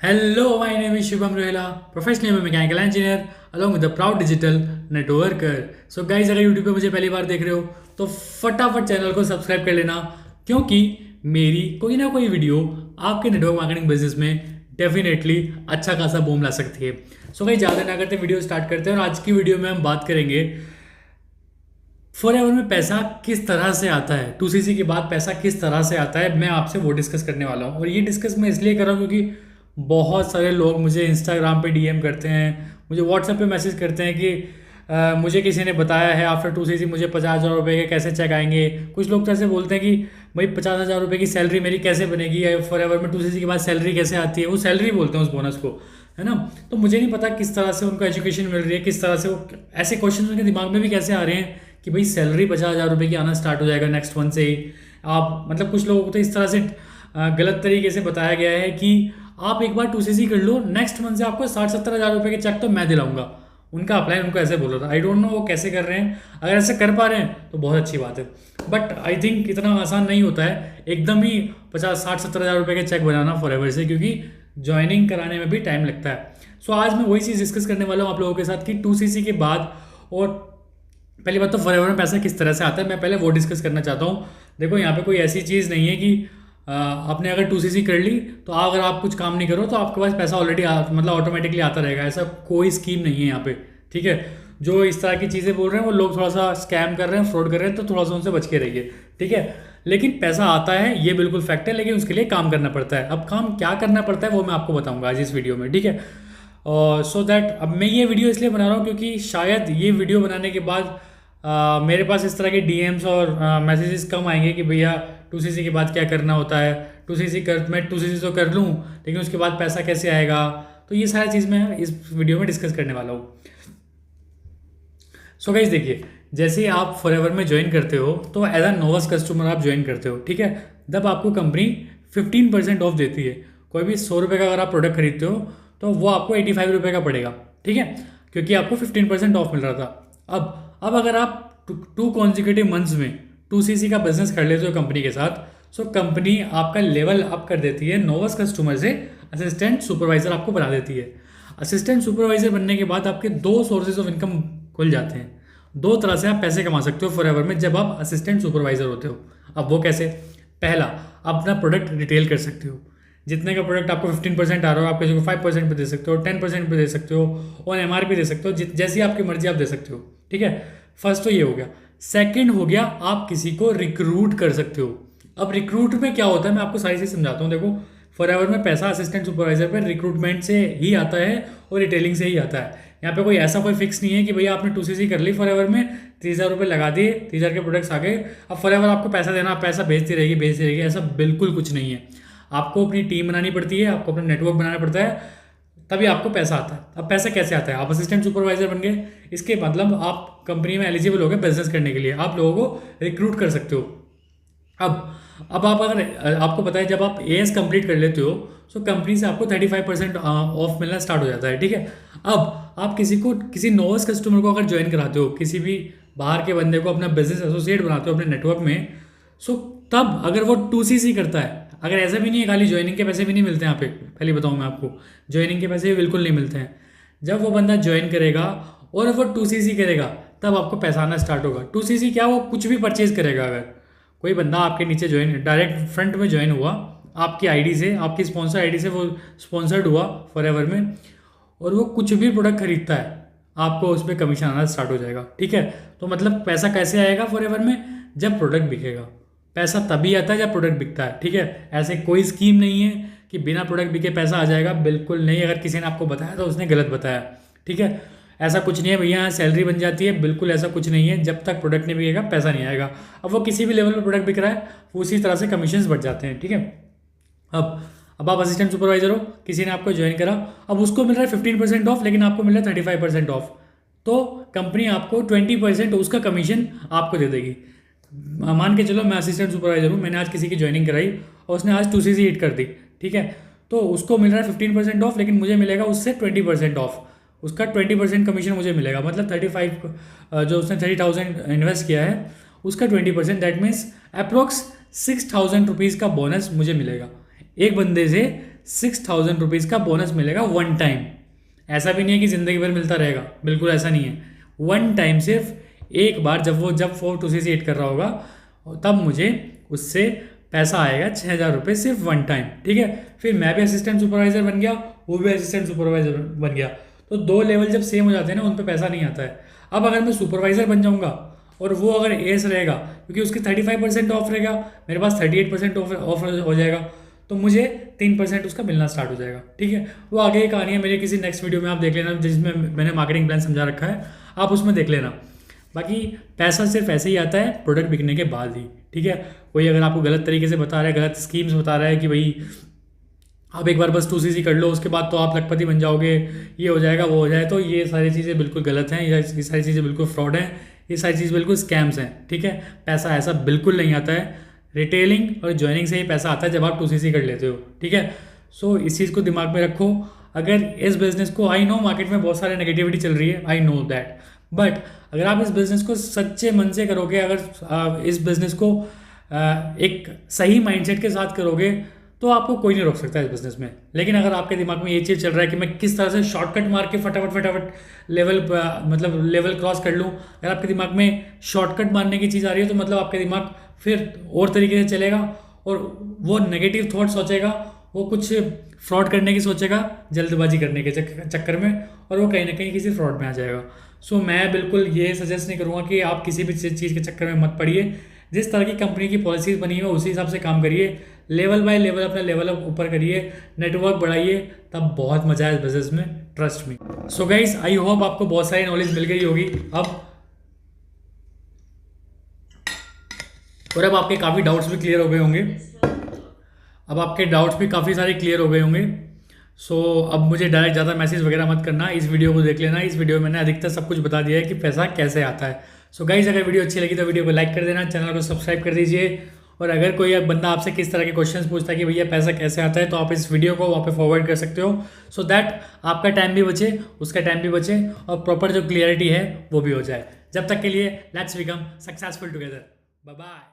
Hello, my name is Shubham Rohela, professionally I'm a mechanical engineer along with a proud digital networker. So guys, अगर YouTube पे मुझे पहली बार देख रहे हो तो फटाफट चैनल को सब्सक्राइब कर लेना, क्योंकि मेरी कोई ना कोई वीडियो आपके नेटवर्क मार्केटिंग बिजनेस में डेफिनेटली अच्छा खासा बूम ला सकती है। सो गाइस, ज़्यादा ना करते वीडियो स्टार्ट करते हैं और आज की वीडियो में हम बात करेंगे फॉरएवर में पैसा किस तरह से आता है। 2cc के बाद पैसा किस तरह से आता है, मैं आपसे वो डिस्कस करने वाला हूँ। और ये डिस्कस मैं इसलिए कर रहा हूँ क्योंकि बहुत सारे लोग मुझे इंस्टाग्राम पे डीएम करते हैं, मुझे व्हाट्सएप पे मैसेज करते हैं कि मुझे किसी ने बताया है आफ्टर 2cc मुझे 50,000 रुपये के कैसे चेक आएंगे। कुछ लोग तो ऐसे बोलते हैं कि भाई 50,000 रुपये की सैलरी मेरी कैसे बनेगी, या फॉरएवर में 2cc के बाद सैलरी कैसे आती है। वो सैलरी बोलते हैं उस बोनस को, है ना। तो मुझे नहीं पता किस तरह से उनको एजुकेशन मिल रही है, किस तरह से वो ऐसे क्वेश्चन उनके दिमाग में भी कैसे आ रहे हैं कि भाई सैलरी 50,000 रुपये की आना स्टार्ट हो जाएगा नेक्स्ट मंथ से ही। आप मतलब कुछ लोगों को तो इस तरह से गलत तरीके से बताया गया है कि आप एक बार 2cc कर लो, नेक्स्ट मंथ से आपको 60-70 हज़ार रुपये के चेक तो मैं दिलाऊंगा। उनका अप्लाई उनको ऐसे बोल रहा था। आई डोंट नो वो कैसे कर रहे हैं। अगर ऐसे कर पा रहे हैं तो बहुत अच्छी बात है, बट आई थिंक इतना आसान नहीं होता है एकदम ही 50-60-70 हज़ार रुपये के चेक बनाना फॉरएवर से, क्योंकि ज्वाइनिंग कराने में भी टाइम लगता है। सो आज मैं वही चीज़ डिस्कस करने वाला हूँ आप लोगों के साथ कि 2cc के बाद, और पहली बात तो फॉरएवर में पैसा किस तरह से आता है मैं पहले वो डिस्कस करना चाहता हूँ। देखो, यहाँ पे कोई ऐसी चीज़ नहीं है कि आपने अगर 2cc कर ली तो अगर आप कुछ काम नहीं करो तो आपके पास पैसा ऑलरेडी मतलब ऑटोमेटिकली आता रहेगा। ऐसा कोई स्कीम नहीं है यहाँ पे, ठीक है। जो इस तरह की चीज़ें बोल रहे हैं वो लोग थोड़ा सा स्कैम कर रहे हैं, फ्रॉड कर रहे हैं, तो थोड़ा सा उनसे बच के रहिए, ठीक है। लेकिन पैसा आता है ये बिल्कुल फैक्ट है, लेकिन उसके लिए काम करना पड़ता है। अब काम क्या करना पड़ता है वो मैं आपको बताऊंगा आज इस वीडियो में, ठीक है। और सो दैट अब मैं ये वीडियो इसलिए बना रहा हूँ क्योंकि शायद ये वीडियो बनाने के बाद मेरे पास इस तरह के डीएम्स और मैसेजेस कम आएंगे कि भैया 2cc के बाद क्या करना होता है। 2cc कर मैं 2cc तो कर लूँ, लेकिन उसके बाद पैसा कैसे आएगा। तो ये सारी चीज़ मैं इस वीडियो में डिस्कस करने वाला हूँ। सो गाइस देखिए, जैसे ही आप फॉरएवर में ज्वाइन करते हो तो एज अ नोवस कस्टमर आप ज्वाइन करते हो, ठीक है। तब आपको कंपनी 15% ऑफ देती है। कोई भी 100 रुपये का अगर आप प्रोडक्ट खरीदते हो तो वो आपको 85 रुपये का पड़ेगा, ठीक है, क्योंकि आपको 15% ऑफ मिल रहा था। अब अगर आप 2 consecutive मंथ्स में 2cc का बिजनेस कर लेते हो कंपनी के साथ, सो कंपनी आपका लेवल अप कर देती है। नोवस कस्टमर से असिस्टेंट सुपरवाइजर आपको बना देती है। असिस्टेंट सुपरवाइजर बनने के बाद आपके 2 सोर्सेज ऑफ इनकम खुल जाते हैं। 2 तरह से आप पैसे कमा सकते हो फॉरएवर में जब आप असिस्टेंट सुपरवाइजर होते हो। अब वो कैसे? पहला, आप अपना प्रोडक्ट रिटेल कर सकते हो। जितने का प्रोडक्ट आपको 15% आ रहा हो, आप किसी को 5% पे दे सकते हो, 10% पे दे सकते हो, और एमआरपी दे सकते हो, जैसी आपकी मर्जी आप दे सकते हो, ठीक है। फर्स्ट तो ये हो गया। सेकंड हो गया, आप किसी को रिक्रूट कर सकते हो। अब रिक्रूट में क्या होता है मैं आपको सारी चीज़ समझाता हूँ। देखो, फॉरएवर में पैसा असिस्टेंट सुपरवाइजर पर रिक्रूटमेंट से ही आता है और रिटेलिंग से ही आता है। यहाँ पे कोई ऐसा कोई फिक्स नहीं है कि भैया आपने 2cc कर ली फॉरएवर में, 30,000 रुपये लगा दिए, 30,000 के प्रोडक्ट्स आ गए, अब फॉरएवर आपको पैसा देना, आप पैसा भेजती रहेगी। ऐसा बिल्कुल कुछ नहीं है। आपको अपनी टीम बनानी पड़ती है, आपको अपना नेटवर्क बनाना पड़ता है, तभी आपको पैसा आता है। अब पैसा कैसे आता है? आप असिस्टेंट सुपरवाइजर बन गए, इसके मतलब आप कंपनी में एलिजिबल हो गए बिजनेस करने के लिए, आप लोगों को रिक्रूट कर सकते हो। अब आप अगर आपको पता है जब आप एएस कंप्लीट कर लेते हो तो कंपनी से आपको 35% ऑफ मिलना स्टार्ट हो जाता है, ठीक है। अब आप किसी नोवस कस्टमर को अगर ज्वाइन कराते हो, किसी भी बाहर के बंदे को अपना बिजनेस एसोसिएट बनाते हो अपने नेटवर्क में, सो तब अगर वो 2cc करता है, अगर ऐसा भी नहीं है खाली ज्वाइनिंग के पैसे भी नहीं मिलते हैं, यहाँ पे पहले बताऊँ मैं आपको, ज्वाइनिंग के पैसे भी बिल्कुल नहीं मिलते हैं। जब वो बंदा ज्वाइन करेगा और वो 2cc करेगा तब आपको पैसा आना स्टार्ट होगा। 2cc क्या, वो कुछ भी परचेज करेगा। अगर कोई बंदा आपके नीचे ज्वाइन डायरेक्ट फ्रंट में ज्वाइन हुआ आपकी आईडी से, आपकी स्पॉन्सर आईडी से वो स्पॉन्सर्ड हुआ फॉरएवर में, और वो कुछ भी प्रोडक्ट खरीदता है, आपको उस पर कमीशन आना स्टार्ट हो जाएगा, ठीक है। तो मतलब पैसा कैसे आएगा फॉरएवर में? जब प्रोडक्ट बिकेगा। पैसा तभी आता है जब प्रोडक्ट बिकता है, ठीक है। ऐसे कोई स्कीम नहीं है कि बिना प्रोडक्ट बिके पैसा आ जाएगा, बिल्कुल नहीं। अगर किसी ने आपको बताया तो उसने गलत बताया, ठीक है। ऐसा कुछ नहीं है भैया यहाँ सैलरी बन जाती है, बिल्कुल ऐसा कुछ नहीं है। जब तक प्रोडक्ट नहीं बिकेगा पैसा नहीं आएगा। अब वो किसी भी लेवल पर प्रोडक्ट बिक रहा है, वो उसी तरह से कमीशंस बढ़ जाते हैं, ठीक है। अब आप असिस्टेंट सुपरवाइजर हो, किसी ने आपको ज्वाइन करा, अब उसको मिल रहा है 15% ऑफ, लेकिन आपको मिल रहा है 35% ऑफ, तो कंपनी आपको 20% उसका कमीशन आपको दे देगी। मान के चलो मैं असिस्टेंट सुपरवाइजर हूँ, मैंने आज किसी की ज्वाइनिंग कराई और उसने आज 2cc हिट कर दी, ठीक है। तो उसको मिल रहा है 15% ऑफ, लेकिन मुझे मिलेगा उससे 20% ऑफ। उसका 20% कमीशन मुझे मिलेगा, मतलब 35 जो उसने 30,000 इन्वेस्ट किया है उसका 20%, दैट मीन्स अप्रोक्स 6,000 रुपीज़ का बोनस मुझे मिलेगा। एक बंदे से 6,000 रुपीज़ का बोनस मिलेगा वन टाइम। ऐसा भी नहीं है कि ज़िंदगी भर मिलता रहेगा, बिल्कुल ऐसा नहीं है। वन टाइम, सिर्फ एक बार जब वो 2CC एड कर रहा होगा तब मुझे उससे पैसा आएगा 6,000 रुपये, सिर्फ वन टाइम। ठीक है, फिर मैं भी असिस्टेंट सुपरवाइज़र बन गया, वो भी असिस्टेंट सुपरवाइज़र बन गया। तो 2 लेवल जब सेम हो जाते हैं ना, उन पर पैसा नहीं आता है। अब अगर मैं सुपरवाइज़र बन जाऊँगा और वो अगर एस रहेगा, क्योंकि उसकी 35% ऑफ रहेगा, मेरे पास 38% ऑफ हो जाएगा, तो मुझे 3% उसका मिलना स्टार्ट हो जाएगा। ठीक है, वो आगे की कहानी है, मेरे किसी नेक्स्ट वीडियो में आप देख लेना, जिसमें मैंने मार्केटिंग प्लान समझा रखा है, आप उसमें देख लेना। बाकी पैसा सिर्फ ऐसे ही आता है प्रोडक्ट बिकने के बाद ही। ठीक है, कोई अगर आपको गलत तरीके से बता रहा है, गलत स्कीम्स बता रहा है कि भाई आप एक बार बस 2CC कर लो, उसके बाद तो आप लखपति बन जाओगे, ये हो जाएगा वो हो जाए, तो ये सारी चीज़ें बिल्कुल गलत हैं, ये सारी चीज़ें बिल्कुल फ्रॉड हैं, ये सारी चीज़ बिल्कुल स्कैम्स हैं। ठीक है, पैसा ऐसा बिल्कुल नहीं आता है। रिटेलिंग और ज्वाइनिंग से ही पैसा आता है जब आप 2CC कर लेते हो। ठीक है, सो इस चीज़ को दिमाग में रखो। अगर इस बिज़नेस को, आई नो मार्केट में बहुत सारे नेगेटिविटी चल रही है, आई नो दैट, बट अगर आप इस बिज़नेस को सच्चे मन से करोगे, अगर इस बिज़नेस को एक सही माइंडसेट के साथ करोगे, तो आपको कोई नहीं रोक सकता इस बिज़नेस में। लेकिन अगर आपके दिमाग में ये चीज़ चल रहा है कि मैं किस तरह से शॉर्टकट मार के फटाफट लेवल क्रॉस कर लूँ, अगर आपके दिमाग में शॉर्टकट मारने की चीज़ आ रही है, तो मतलब आपके दिमाग फिर और तरीके से चलेगा और वो नेगेटिव थॉट सोचेगा, वो कुछ फ्रॉड करने की सोचेगा जल्दबाजी करने के चक्कर में, और वो कहीं ना कहीं किसी फ्रॉड में आ जाएगा। सो मैं बिल्कुल ये सजेस्ट नहीं करूँगा कि आप किसी भी चीज़ के चक्कर में मत पड़िए। जिस तरह की कंपनी की पॉलिसीज़ बनी है उसी हिसाब से काम करिए, लेवल बाय लेवल अपना लेवल अप ऊपर करिए, नेटवर्क बढ़ाइए, तब बहुत मजा है इस बिजनेस में, trust me. So guys, I hope आपको बहुत सारी नॉलेज मिल गई होगी अब आपके काफ़ी डाउट्स भी क्लियर हो गए होंगे। अब आपके डाउट्स भी काफ़ी सारे क्लियर हो गए होंगे। सो अब मुझे डायरेक्ट ज़्यादा मैसेज वगैरह मत करना, इस वीडियो को देख लेना। इस वीडियो में मैंने अधिकतर सब कुछ बता दिया है कि पैसा कैसे आता है। सो गाइस, अगर वीडियो अच्छी लगी तो वीडियो को लाइक कर देना, चैनल को सब्सक्राइब कर दीजिए, और अगर कोई बंदा आपसे किस तरह के क्वेश्चंस पूछता है कि भैया पैसा कैसे आता है, तो आप इस वीडियो को वहाँ पे फॉरवर्ड कर सकते हो, सो दैट आपका टाइम भी बचे, उसका टाइम भी बचे, और प्रॉपर जो क्लियरिटी है वो भी हो जाए। जब तक के लिए let's become successful together. Bye bye.